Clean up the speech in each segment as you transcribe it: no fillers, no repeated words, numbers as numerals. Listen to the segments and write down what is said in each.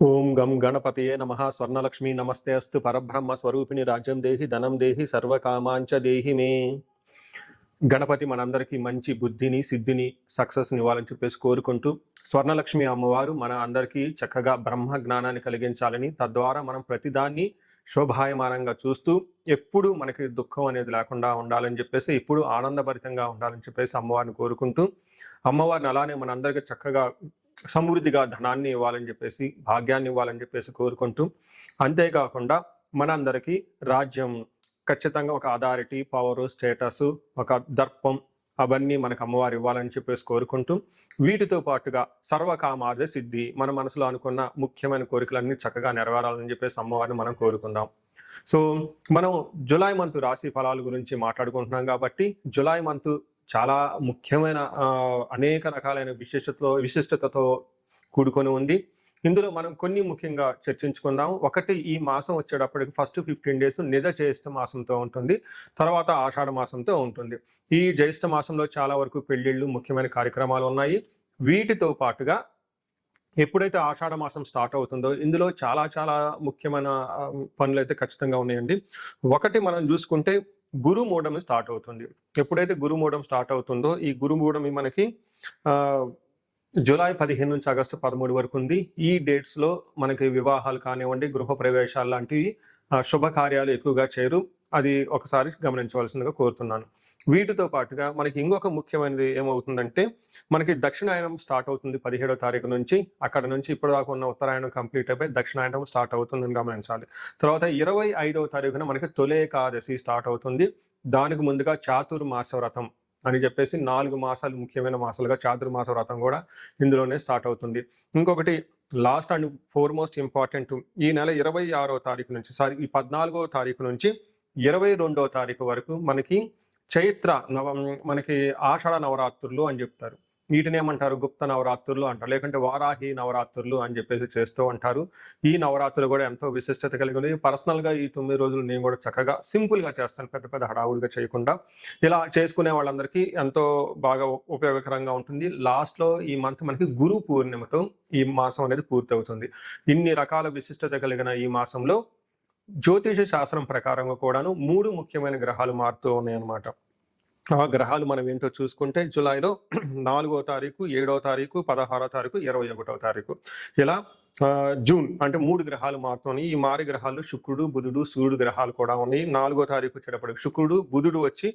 ఓం గం గణపతయే నమః. స్వర్ణలక్ష్మి నమస్తే అస్తు. పరబ్రహ్మ స్వరూపిణి రాజ్యం దేహి ధనం దేహి సర్వకామాంచ దేహి మే. గణపతి మనందరికీ మంచి బుద్ధిని సిద్ధిని సక్సెస్ని ఇవ్వాలని చెప్పేసి కోరుకుంటూ, స్వర్ణలక్ష్మి అమ్మవారు మన అందరికీ చక్కగా బ్రహ్మ జ్ఞానాన్ని కలిగించాలని, తద్వారా మనం ప్రతిదాన్ని శోభాయమానంగా చూస్తూ ఎప్పుడు మనకి దుఃఖం అనేది లేకుండా ఉండాలని చెప్పేసి, ఎప్పుడు ఆనందభరితంగా ఉండాలని చెప్పేసి అమ్మవారిని కోరుకుంటూ, అమ్మవారిని అలానే మనందరికీ చక్కగా సమృద్ధిగా ధనాన్ని ఇవ్వాలని చెప్పేసి, భాగ్యాన్ని ఇవ్వాలని చెప్పేసి కోరుకుంటూ, అంతేకాకుండా మనందరికీ రాజ్యం ఖచ్చితంగా ఒక అథారిటీ, పవరు, స్టేటస్, ఒక దర్పం అవన్నీ మనకు అమ్మవారు ఇవ్వాలని చెప్పేసి కోరుకుంటూ, వీటితో పాటుగా సర్వకామార్థ సిద్ధి, మన మనసులో అనుకున్న ముఖ్యమైన కోరికలన్నీ చక్కగా నెరవేరాలని చెప్పేసి అమ్మవారిని మనం కోరుకుందాం. సో మనం జులై మంత్ రాశి ఫలాల గురించి మాట్లాడుకుంటున్నాం కాబట్టి, జులై మంత్ చాలా ముఖ్యమైన అనేక రకాలైన విశిష్టతతో కూడుకొని ఉంది. ఇందులో మనం కొన్ని ముఖ్యంగా చర్చించుకుందాం. ఒకటి, ఈ మాసం వచ్చేటప్పటికి ఫస్ట్ 15 డేస్ నిజ జ్యేష్ఠ మాసంతో ఉంటుంది. తర్వాత ఆషాఢ మాసంతో ఉంటుంది. ఈ జ్యేష్ఠ మాసంలో చాలా వరకు పెళ్లిళ్ళు, ముఖ్యమైన కార్యక్రమాలు ఉన్నాయి. వీటితో పాటుగా ఎప్పుడైతే ఆషాఢ మాసం స్టార్ట్ అవుతుందో, ఇందులో చాలా చాలా ముఖ్యమైన పనులైతే ఖచ్చితంగా ఉన్నాయండి. ఒకటి మనం చూసుకుంటే గురుమూఢం స్టార్ట్ అవుతుంది. ఎప్పుడైతే గురుమూఢం స్టార్ట్ అవుతుందో, ఈ గురుమూఢం మనకి జూలై 15 నుంచి ఆగస్టు 13 వరకు ఉంది. ఈ డేట్స్లో మనకి వివాహాలు కానివ్వండి, గృహప్రవేశాలు లాంటివి శుభకార్యాలు ఎక్కువగా చేయరు. అది ఒకసారి గమనించవలసిందిగా కోరుతున్నాను. వీటితో పాటుగా మనకి ఇంకొక ముఖ్యమైనది ఏమవుతుందంటే, మనకి దక్షిణాయనం స్టార్ట్ అవుతుంది 17వ తారీఖు నుంచి. అక్కడ నుంచి ఇప్పటిదాకా ఉన్న ఉత్తరాయణం కంప్లీట్ అయిపోయి దక్షిణాయనం స్టార్ట్ అవుతుందని గమనించాలి. తర్వాత 25వ తారీఖున మనకి తొలి ఏకాదశి స్టార్ట్ అవుతుంది. దానికి ముందుగా చాతుర్మాస వ్రతం అని చెప్పేసి 4 మాసాలు ముఖ్యమైన మాసాలుగా చాతుర్మాస వ్రతం కూడా ఇందులోనే స్టార్ట్ అవుతుంది. ఇంకొకటి లాస్ట్ అండ్ ఫోర్మోస్ట్ ఇంపార్టెంట్, ఈ నెల 26వ తారీఖు నుంచి ఈ 14వ తారీఖు నుంచి 22వ తారీఖు వరకు మనకి మనకి ఆషాఢ నవరాత్రులు అని చెప్తారు. వీటిని ఏమంటారు? గుప్త నవరాత్రులు అంటారు, లేకుంటే వారాహి నవరాత్రులు అని చెప్పేసి చేస్తూ ఉంటారు. ఈ నవరాత్రులు కూడా ఎంతో విశిష్టత కలిగి ఉంది. పర్సనల్గా ఈ 9 రోజులు నేను కూడా చక్కగా సింపుల్గా చేస్తాను, పెద్ద పెద్ద హడావుడిగా చేయకుండా. ఇలా చేసుకునే వాళ్ళందరికీ ఎంతో బాగా ఉపయోగకరంగా ఉంటుంది. లాస్ట్లో ఈ మంత్ మనకి గురు పూర్ణిమతో ఈ మాసం అనేది పూర్తి అవుతుంది. ఇన్ని రకాల విశిష్టత కలిగిన ఈ మాసంలో జ్యోతిష శాస్త్రం ప్రకారంగా కూడాను 3 ముఖ్యమైన గ్రహాలు మారుతూ ఉన్నాయన్నమాట. ఆ గ్రహాలు మనం ఏంటో చూసుకుంటే, జూలైలో 4వ తారీఖు, 7వ తారీఖు, 16వ తారీఖు, 21వ తారీఖు, ఇలా జూన్ అంటే 3 గ్రహాలు మారుతున్నాయి. ఈ మారి గ్రహాలు శుక్రుడు, బుధుడు, సూర్యుడు గ్రహాలు కూడా ఉన్నాయి. 4వ తారీఖు వచ్చేటప్పటికి శుక్రుడు, బుధుడు వచ్చి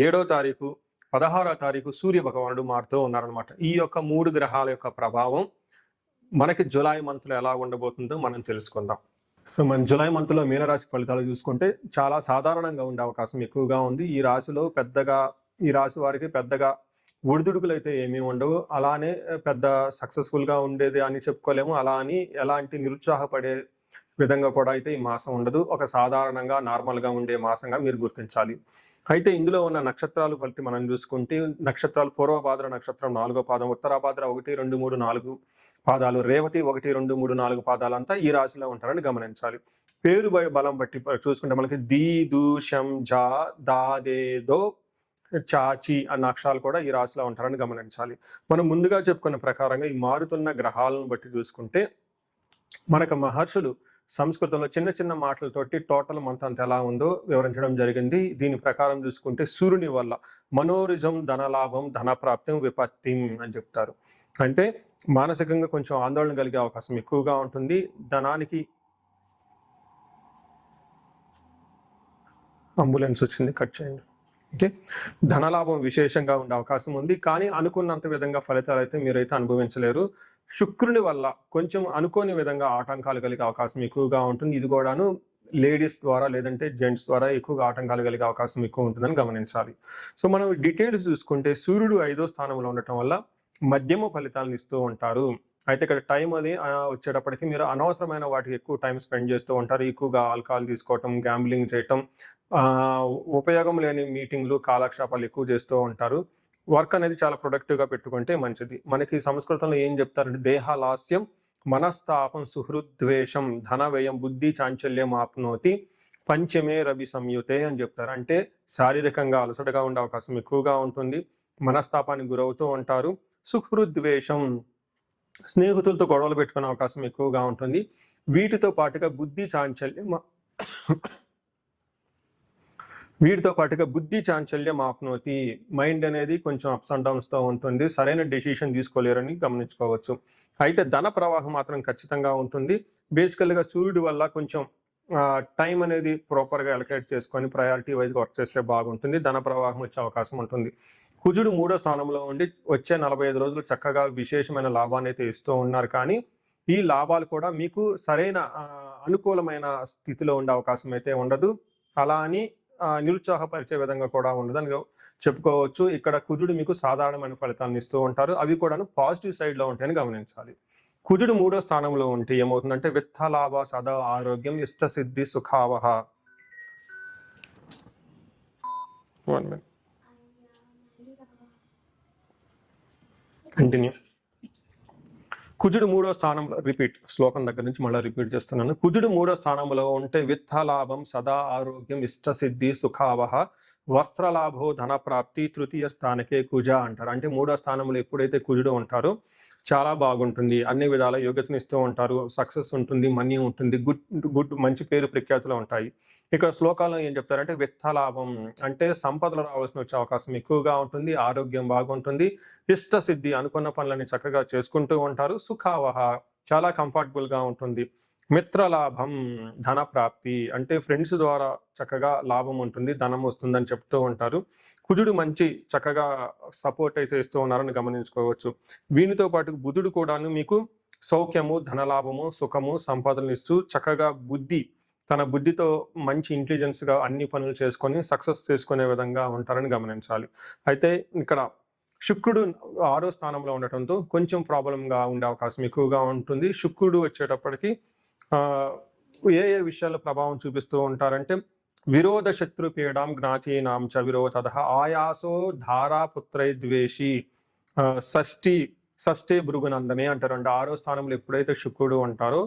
7వ తారీఖు, 16వ తారీఖు సూర్య భగవానుడు మారుతూ ఉన్నారనమాట. ఈ యొక్క 3 గ్రహాల యొక్క ప్రభావం మనకి జూలై మంత్లో ఎలా ఉండబోతుందో మనం తెలుసుకుందాం. సో మన జూలై మంత్లో మీనరాశి ఫలితాలు చూసుకుంటే చాలా సాధారణంగా ఉండే అవకాశం ఎక్కువగా ఉంది. ఈ రాశి వారికి పెద్దగా ఒడిదుడుకులు అయితే ఏమీ ఉండవు. అలానే పెద్ద సక్సెస్ఫుల్గా ఉండేది అని చెప్పుకోలేము. అలా అని ఎలాంటి నిరుత్సాహపడే విధంగా కూడా అయితే ఈ మాసం ఉండదు. ఒక సాధారణంగా నార్మల్గా ఉండే మాసంగా మీరు గుర్తించాలి. అయితే ఇందులో ఉన్న నక్షత్రాలు బట్టి మనం చూసుకుంటే, నక్షత్రాలు పూర్వభాద్ర నక్షత్రం 4వ పాదం, ఉత్తరాభాద్ర 1, 2, 3, 4 పాదాలు, రేవతి 1, 2, 3, 4 పాదాలంతా ఈ రాశిలో ఉంటారని గమనించాలి. పేరు బలం బట్టి చూసుకుంటే మనకి దీ, దు, శం, జా, దా, దే, దో, చాచి అన్న అక్షరాలు కూడా ఈ రాశిలో ఉంటారని గమనించాలి. మనం ముందుగా చెప్పుకున్న ప్రకారంగా ఈ మారుతున్న గ్రహాలను బట్టి చూసుకుంటే, మనకు మహర్షులు సంస్కృతంలో చిన్న చిన్న మాటలతోటి టోటల్ మంత్ అంతా ఎలా ఉందో వివరించడం జరిగింది. దీని ప్రకారం చూసుకుంటే సూర్యుని వల్ల మనోరిజం, ధనలాభం, ధనప్రాప్తి, విపత్తి అని చెప్తారు. అంటే మానసికంగా కొంచెం ఆందోళన కలిగే అవకాశం ఎక్కువగా ఉంటుంది. ధనానికి అంబులెన్స్ వచ్చింది, కట్ చేయండి. ఓకే, ధనలాభం విశేషంగా ఉండే అవకాశం ఉంది. కానీ అనుకున్నంత విధంగా ఫలితాలు అయితే మీరైతే అనుభవించలేరు. శుక్రుని వల్ల కొంచెం అనుకోని విధంగా ఆటంకాలు కలిగే అవకాశం ఎక్కువగా ఉంటుంది. ఇది కూడాను లేడీస్ ద్వారా లేదంటే జెంట్స్ ద్వారా ఎక్కువగా ఆటంకాలు కలిగే అవకాశం ఎక్కువ ఉంటుందని గమనించాలి. సో మనం డీటెయిల్స్ చూసుకుంటే, సూర్యుడు 5వ స్థానంలో ఉండటం వల్ల మధ్యమ ఫలితాలను ఇస్తూ ఉంటారు. అయితే ఇక్కడ టైం అది వచ్చేటప్పటికి మీరు అనవసరమైన వాటికి ఎక్కువ టైం స్పెండ్ చేస్తూ ఉంటారు. ఎక్కువగా ఆల్కహాల్ తీసుకోవటం, గ్యాంబ్లింగ్ చేయటం, ఉపయోగం లేని మీటింగ్లు, కాలక్షేపాలు ఎక్కువ చేస్తూ ఉంటారు. వర్క్ అనేది చాలా ప్రొడక్టివ్గా పెట్టుకుంటే మంచిది. మనకి సంస్కృతంలో ఏం చెప్తారంటే, దేహాలాస్యం, మనస్తాపం, సుహృద్వేషం, ధన వ్యయం, బుద్ధి చాంచల్యం ఆప్నోతి, పంచమే రవి సంయుతే అని చెప్తారు. అంటే శారీరకంగా అలసటగా ఉండే అవకాశం ఎక్కువగా ఉంటుంది. మనస్తాపానికి గురవుతూ ఉంటారు. సుహృద్వేషం స్నేహితులతో గొడవలు పెట్టుకునే అవకాశం ఎక్కువగా ఉంటుంది. వీటితో పాటుగా బుద్ధి చాంచల్యం ఆప్నోతి. మైండ్ అనేది కొంచెం అప్స్ అండ్ డౌన్స్తో ఉంటుంది. సరైన డెసిషన్ తీసుకోలేరని గమనించుకోవచ్చు. అయితే ధన ప్రవాహం మాత్రం ఖచ్చితంగా ఉంటుంది. బేసికల్గా సూర్యుడి వల్ల కొంచెం టైం అనేది ప్రాపర్గా అలొకేట్ చేసుకొని ప్రయారిటీ వైజ్గా వర్క్ చేస్తే బాగుంటుంది. ధన ప్రవాహం వచ్చే అవకాశం ఉంటుంది. కుజుడు 3వ స్థానంలో ఉండి వచ్చే 45 రోజులు చక్కగా విశేషమైన లాభాన్ని అయితే ఇస్తూ ఉన్నారు. కానీ ఈ లాభాలు కూడా మీకు సరైన అనుకూలమైన స్థితిలో ఉండే అవకాశం అయితే ఉండదు. అలా అని నిరుత్సాహపరిచే విధంగా కూడా ఉండదని చెప్పుకోవచ్చు. ఇక్కడ కుజుడు మీకు సాధారణమైన ఫలితాలను ఇస్తూ ఉంటారు. అవి కూడాను పాజిటివ్ సైడ్లో ఉంటాయని గమనించాలి. కుజుడు 3వ స్థానంలో ఉంటే ఏమవుతుందంటే విత్త లాభ సదా ఆరోగ్యం ఇష్ట సిద్ధి సుఖావహ. కంటిన్యూ. కుజుడు 3వ స్థానంలో శ్లోకం దగ్గర నుంచి మళ్ళీ రిపీట్ చేస్తున్నాను. కుజుడు 3వ స్థానంలో ఉంటే విత్త లాభం సదా ఆరోగ్యం ఇష్ట సిద్ధి సుఖావహ వస్త్రలాభో ధన ప్రాప్తి తృతీయ స్థానకే కుజ అంటారు. అంటే 3వ స్థానంలో ఎప్పుడైతే కుజుడు ఉంటారో చాలా బాగుంటుంది. అన్ని విధాల యోగ్యతనిస్తూ ఉంటారు. సక్సెస్ ఉంటుంది, మనీ ఉంటుంది, గుడ్ మంచి పేరు ప్రఖ్యాతులు ఉంటాయి. ఇక్కడ శ్లోకాల్లో ఏం చెప్తారంటే విత్త లాభం అంటే సంపదలు రావాల్సిన వచ్చే అవకాశం ఎక్కువగా ఉంటుంది. ఆరోగ్యం బాగుంటుంది. ఇష్ట సిద్ధి అనుకున్న పనులని చక్కగా చేసుకుంటూ ఉంటారు. సుఖావహ చాలా కంఫర్టబుల్గా ఉంటుంది. మిత్రలాభం ధన ప్రాప్తి అంటే ఫ్రెండ్స్ ద్వారా చక్కగా లాభం ఉంటుంది, ధనం వస్తుందని చెప్తూ ఉంటారు. కుజుడు మంచి చక్కగా సపోర్ట్ అయితే ఇస్తూ ఉన్నారని గమనించుకోవచ్చు. వీనితో పాటు బుధుడు కూడాను మీకు సౌఖ్యము, ధనలాభము, సుఖము, సంపదలను ఇస్తూ చక్కగా తన బుద్ధితో మంచి ఇంటెలిజెన్స్గా అన్ని పనులు చేసుకొని సక్సెస్ చేసుకునే విధంగా ఉంటారని గమనించాలి. అయితే ఇక్కడ శుక్రుడు 6వ స్థానంలో ఉండటంతో కొంచెం ప్రాబ్లంగా ఉండే అవకాశం ఎక్కువగా ఉంటుంది. శుక్రుడు వచ్చేటప్పటికి ఏ విషయాల్లో ప్రభావం చూపిస్తూ ఉంటారంటే విరోధ శత్రు పీడాం జ్ఞాతీనాం చ విరోధ ఆయాసో ధారాపుత్రై ద్వేషి షష్ఠి భృగునందనే అంటారు. అంటే 6వ స్థానంలో ఎప్పుడైతే శుక్రుడు ఉంటారో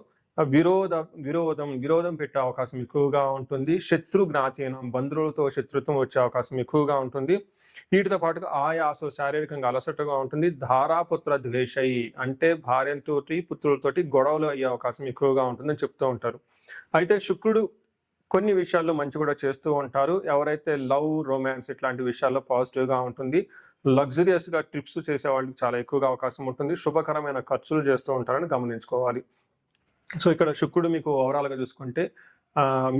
విరోధం పెట్టే అవకాశం ఎక్కువగా ఉంటుంది. శత్రు జ్ఞాతీనం బంధువులతో శత్రుత్వం వచ్చే అవకాశం ఎక్కువగా ఉంటుంది. వీటితో పాటుగా ఆయాసో శారీరకంగా అలసటగా ఉంటుంది. ధారాపుత్ర ద్వేషై అంటే భార్యతోటి పుత్రులతోటి గొడవలు అయ్యే అవకాశం ఎక్కువగా ఉంటుందని చెప్తూ ఉంటారు. అయితే శుక్రుడు కొన్ని విషయాల్లో మంచి కూడా చేస్తూ ఉంటారు. ఎవరైతే లవ్, రొమాన్స్ ఇట్లాంటి విషయాల్లో పాజిటివ్గా ఉంటుంది. లగ్జరియస్గా ట్రిప్స్ చేసే వాళ్ళకి చాలా ఎక్కువగా అవకాశం ఉంటుంది. శుభకరమైన ఖర్చులు చేస్తూ ఉంటారని గమనించుకోవాలి. సో ఇక్కడ శుక్రుడు మీకు ఓవరాల్గా చూసుకుంటే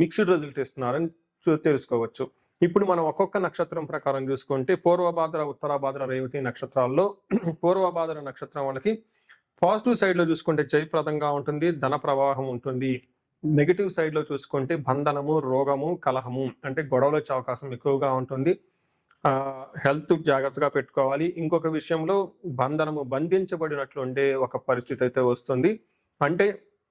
మిక్స్డ్ రిజల్ట్ ఇస్తున్నారని తెలుసుకోవచ్చు. ఇప్పుడు మనం ఒక్కొక్క నక్షత్రం ప్రకారం చూసుకుంటే పూర్వభాద్ర, ఉత్తరాభాద్ర, రేవతి నక్షత్రాల్లో పూర్వభాద్ర నక్షత్రం వాళ్ళకి పాజిటివ్ సైడ్లో చూసుకుంటే జయప్రదంగా ఉంటుంది, ధన ప్రవాహం ఉంటుంది. నెగిటివ్ సైడ్లో చూసుకుంటే బంధనము, రోగము, కలహము అంటే గొడవలు వచ్చే అవకాశం ఎక్కువగా ఉంటుంది. హెల్త్ జాగ్రత్తగా పెట్టుకోవాలి. ఇంకొక విషయంలో బంధించబడినట్లు ఉండే ఒక పరిస్థితి అయితే వస్తుంది. అంటే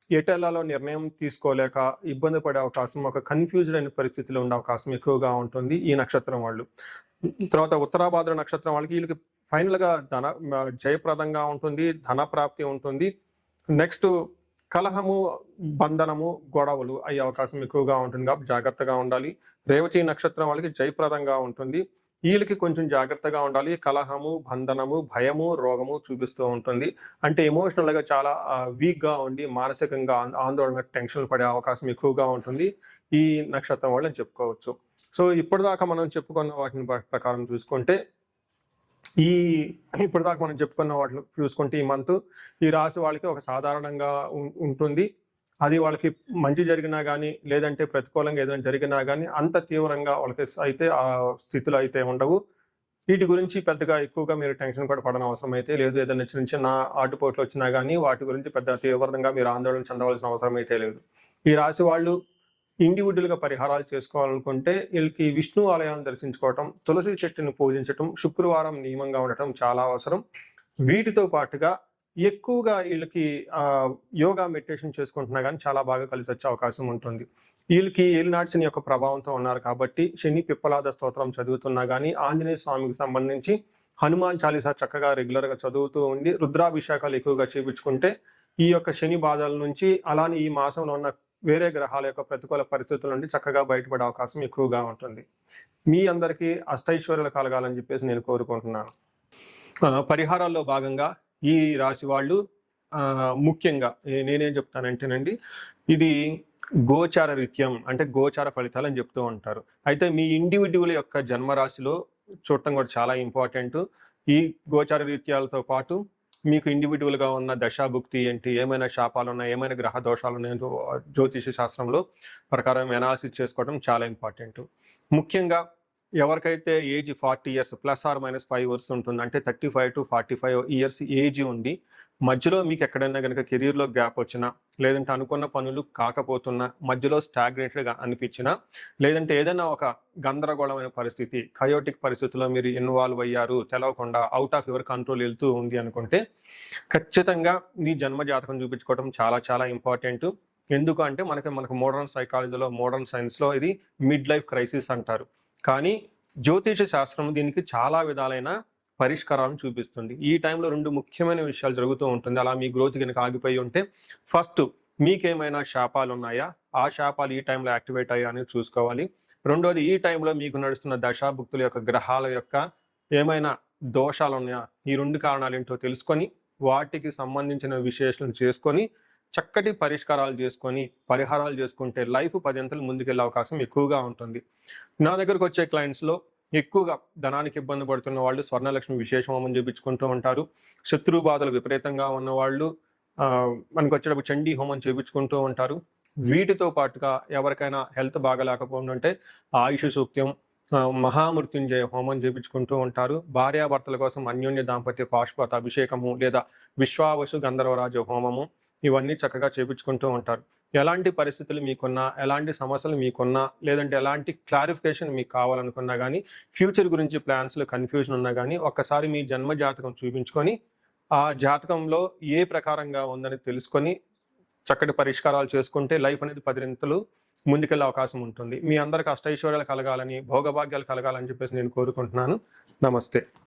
ఎటెల్లాలో నిర్ణయం తీసుకోలేక ఇబ్బంది పడే అవకాశం, ఒక కన్ఫ్యూజ్డ్ అయిన పరిస్థితిలో ఉండే అవకాశం ఎక్కువగా ఉంటుంది ఈ నక్షత్రం వాళ్ళు. తర్వాత ఉత్తరాభాద్ర నక్షత్రం వీళ్ళకి ఫైనల్గా జయప్రదంగా ఉంటుంది, ధన ప్రాప్తి ఉంటుంది. నెక్స్ట్ కలహము, బంధనము, గొడవలు అయ్యే అవకాశం ఎక్కువగా ఉంటుంది కాబట్టి జాగ్రత్తగా ఉండాలి. రేవతి నక్షత్రం వాళ్ళకి జయప్రదంగా ఉంటుంది. వీళ్ళకి కొంచెం జాగ్రత్తగా ఉండాలి. కలహము, బంధనము, భయము, రోగము చూపిస్తూ ఉంటుంది. అంటే ఎమోషనల్గా చాలా వీక్గా ఉండి మానసికంగా ఆందోళన, టెన్షన్ పడే అవకాశం ఎక్కువగా ఉంటుంది ఈ నక్షత్రం వాళ్ళు అని చెప్పుకోవచ్చు. సో ఇప్పటిదాకా మనం చెప్పుకున్న వాటిని ప్రకారం చూసుకుంటే ఈ మంత్ ఈ రాశి వాళ్ళకి ఒక సాధారణంగా ఉంటుంది. అది వాళ్ళకి మంచి జరిగినా కానీ లేదంటే ప్రతికూలంగా ఏదైనా జరిగినా కానీ అంత తీవ్రంగా వాళ్ళకి అయితే ఆ స్థితిలో అయితే ఉండవు. వీటి గురించి పెద్దగా ఎక్కువగా మీరు టెన్షన్ కూడా పడని అవసరం అయితే లేదు. ఏదైనా చిన్న చిన్న ఆటుపోట్లు వచ్చినా కానీ వాటి గురించి పెద్ద తీవ్రంగా మీరు ఆందోళన చెందవలసిన అవసరం అయితే లేదు. ఈ రాశి వాళ్ళు ఇండివిజువల్గా పరిహారాలు చేసుకోవాలనుకుంటే వీళ్ళకి విష్ణు ఆలయాన్ని దర్శించుకోవటం, తులసి చెట్టును పూజించటం, శుక్రవారం నియమంగా ఉండటం చాలా అవసరం. వీటితో పాటుగా ఎక్కువగా వీళ్ళకి యోగా, మెడిటేషన్ చేసుకుంటున్నా కానీ చాలా బాగా కలిసి వచ్చే అవకాశం ఉంటుంది. వీళ్ళకి ఏలినాటి శని యొక్క ప్రభావంతో ఉన్నారు కాబట్టి శని పిప్పలాద స్తోత్రం చదువుతున్నా కానీ, ఆంజనేయ స్వామికి సంబంధించి హనుమాన్ చాలీసా చక్కగా రెగ్యులర్గా చదువుతూ ఉండి రుద్రాభిషేకాలు ఎక్కువగా చేయించుకుంటే ఈ యొక్క శని బాధల నుంచి, అలానే ఈ మాసంలో ఉన్న వేరే గ్రహాల యొక్క ప్రతికూల పరిస్థితుల నుండి చక్కగా బయటపడే అవకాశం ఎక్కువగా ఉంటుంది. మీ అందరికీ అష్టైశ్వర్యాలు కలగాలని చెప్పేసి నేను కోరుకుంటున్నాను. పరిహారాల్లో భాగంగా ఈ రాశి వాళ్ళు ముఖ్యంగా నేనేం చెప్తానంటేనండి, ఇది గోచార రీత్యం అంటే గోచార ఫలితాలు అని చెప్తూ ఉంటారు. అయితే మీ ఇండివిడ్యువల్ యొక్క జన్మరాశిలో చూడటం కూడా చాలా ఇంపార్టెంట్. ఈ గోచార రీత్యాలతో పాటు మీకు ఇండివిడ్యువల్‌గా ఉన్న దశాభుక్తి ఏంటి, ఏమైనా శాపాలున్నాయి, ఏమైనా గ్రహ దోషాలున్నాయో జ్యోతిష శాస్త్రంలో ప్రకారం అనాలిసిస్ చేసుకోవడం చాలా ఇంపార్టెంట్. ముఖ్యంగా ఎవరికైతే ఏజ్ 40 ఇయర్స్ +/- 5 ఇయర్స్ ఉంటుంది, అంటే 35-45 ఇయర్స్ ఏజ్ ఉండి మధ్యలో మీకు ఎక్కడైనా కనుక కెరీర్‌లో గ్యాప్ వచ్చినా, లేదంటే అనుకున్న పనులు కాకపోతున్నా, మధ్యలో స్టాగ్నేటెడ్‌గా అనిపించినా, లేదంటే ఏదైనా ఒక గందరగోళమైన పరిస్థితి, కయోటిక్ పరిస్థితిలో మీరు ఇన్వాల్వ్ అయ్యారు, తెలవకుండా అవుట్ ఆఫ్ యువర్ కంట్రోల్ వెళ్తూ ఉంది అనుకుంటే, ఖచ్చితంగా మీ జన్మ జాతకం చూపించుకోవడం చాలా చాలా ఇంపార్టెంట్. ఎందుకు అంటే మనకు మోడర్న్ సైకాలజీలో, మోడర్న్ సైన్స్‌లో ఇది మిడ్ లైఫ్ క్రైసిస్ అంటారు. కానీ జ్యోతిష శాస్త్రం దీనికి చాలా విధాలైన పరిష్కారాలను చూపిస్తుంది. ఈ టైంలో 2 ముఖ్యమైన విషయాలు జరుగుతూ ఉంటుంది. అలా మీ గ్రోత్ గనుక ఆగిపోయి ఉంటే, ఫస్ట్ మీకేమైనా శాపాలు ఉన్నాయా? ఆ శాపాలు ఈ టైంలో యాక్టివేట్ అయ్యాయా అని చూసుకోవాలి. రెండోది, ఈ టైంలో మీకు నడుస్తున్న దశాభుక్తుల యొక్క గ్రహాల యొక్క ఏమైనా దోషాలు ఉన్నాయా? ఈ 2 కారణాలు ఏంటో తెలుసుకొని, వాటికి సంబంధించిన విశ్లేషణ చేసుకొని, చక్కటి పరిష్కారాలు చేసుకొని, పరిహారాలు చేసుకుంటే లైఫ్ 10 అంతలు ముందుకెళ్ళే అవకాశం ఎక్కువగా ఉంటుంది. నా దగ్గరకు వచ్చే క్లయింట్స్‌లో ఎక్కువగా ధనానికి ఇబ్బంది పడుతున్న వాళ్ళు స్వర్ణలక్ష్మి విశేష హోమం చేపించుకుంటూ ఉంటారు. శత్రు బాధలు విపరీతంగా ఉన్నవాళ్ళు మనకొచ్చేటప్పుడు చండీ హోమం చేపించుకుంటూ ఉంటారు. వీటితో పాటుగా ఎవరికైనా హెల్త్ బాగాలేకపోతుంటే ఆయుష్ సూక్తం, మహామృత్యుంజయ హోమం చేపించుకుంటూ ఉంటారు. భార్యాభర్తల కోసం అన్యోన్య దాంపత్య పాశుపత అభిషేకము లేదా విశ్వావసు గంధర్వరాజ హోమము, ఇవన్నీ చక్కగా చేపించుకుంటూ ఉంటారు. ఎలాంటి పరిస్థితులు మీకున్నా, ఎలాంటి సమస్యలు మీకున్నా, లేదంటే ఎలాంటి క్లారిఫికేషన్ మీకు కావాలనుకున్నా కానీ, ఫ్యూచర్ గురించి ప్లాన్స్‌లో కన్‌ఫ్యూజన్ ఉన్నా కానీ, ఒక్కసారి మీ జన్మ జాతకం చూపించుకొని, ఆ జాతకంలో ఏ ప్రకారంగా ఉందని తెలుసుకొని, చక్కటి పరిష్కారాలు చేసుకుంటే లైఫ్ అనేది 10 రెట్లు ముందుకెళ్ళే అవకాశం ఉంటుంది. మీ అందరికి అష్టైశ్వర్యాలు కలగాలని, భోగభాగ్యాలు కలగాలని చెప్పేసి నేను కోరుకుంటున్నాను. నమస్తే.